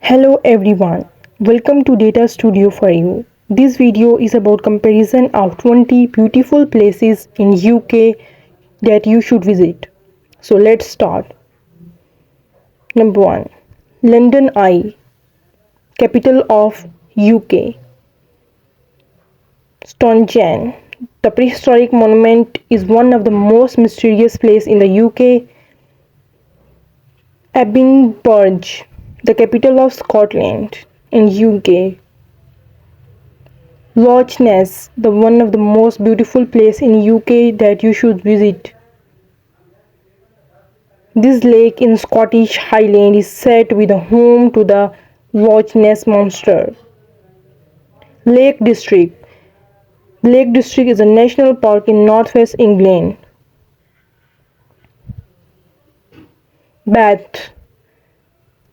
Hello everyone, welcome to Data Studio4U. This video is about comparison of 20 beautiful places in UK that you should visit. So let's start. Number 1. London Eye, capital of UK. Stonehenge, the prehistoric monument, is one of the most mysterious places in the UK. Edinburgh, the capital of Scotland in UK. Loch Ness, the one of the most beautiful place in UK that you should visit. This lake in Scottish Highland is said to be the home to the Loch Ness monster. Lake District. Lake District is a national park in northwest England. Bath.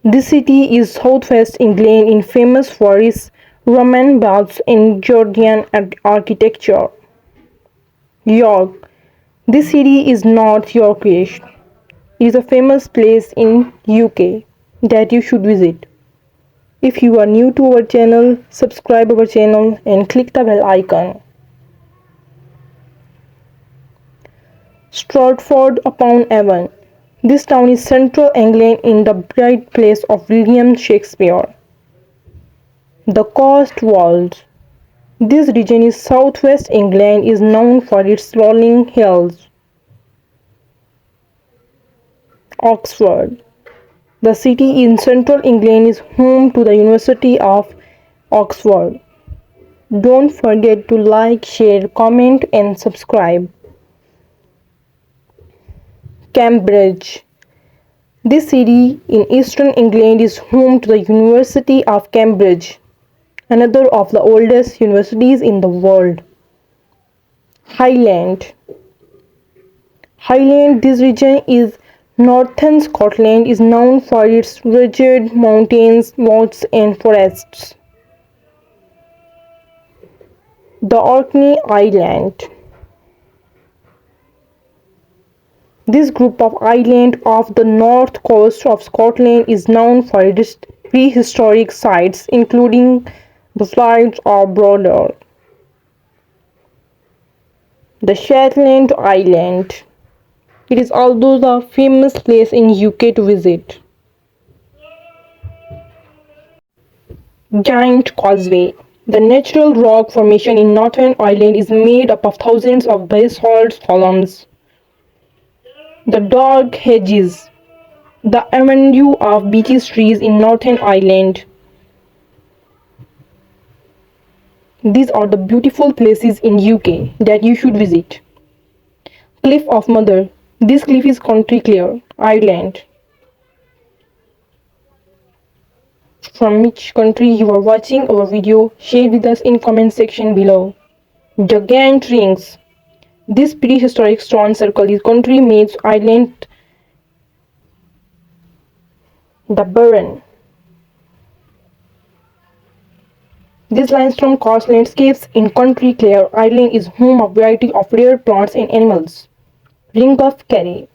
This city is southwest England and famous for its Roman baths and Georgian architecture. York. This city is North Yorkshire. It is a famous place in UK that you should visit. If you are new to our channel, subscribe our channel and click the bell icon. Stratford-upon-Avon. This town is central England in the birthplace of William Shakespeare. The Cotswolds. This region in southwest England is known for its rolling hills. Oxford. The city in central England is home to the University of Oxford. Don't forget to like, share, comment and subscribe. Cambridge. This city in eastern England is home to the University of Cambridge, another of the oldest universities in the world. Highland. Highland, this region is northern Scotland, is known for its rugged mountains, woods and forests. The Orkney Island. This group of islands off the north coast of Scotland is known for its prehistoric sites, including the Slides of Border. The Shetland Island. It is also the famous place in UK to visit. Giant Causeway. The natural rock formation in Northern Ireland is made up of thousands of basalt columns. The Dog Hedges. The avenue of beech trees in Northern Ireland. These are the beautiful places in UK that you should visit. Cliff of Moher. This cliff is County Clare, Ireland. From which country you are watching our video, share with us in comment section below. Giant Rings. This prehistoric stone circle is Country Maze Island, the Burren. This limestone karst landscapes in County Clare, Ireland is home of a variety of rare plants and animals. Ring of Kerry.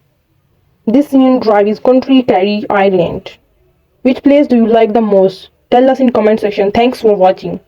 This scenic drive is County Kerry, Ireland. Which place do you like the most? Tell us in comment section. Thanks for watching.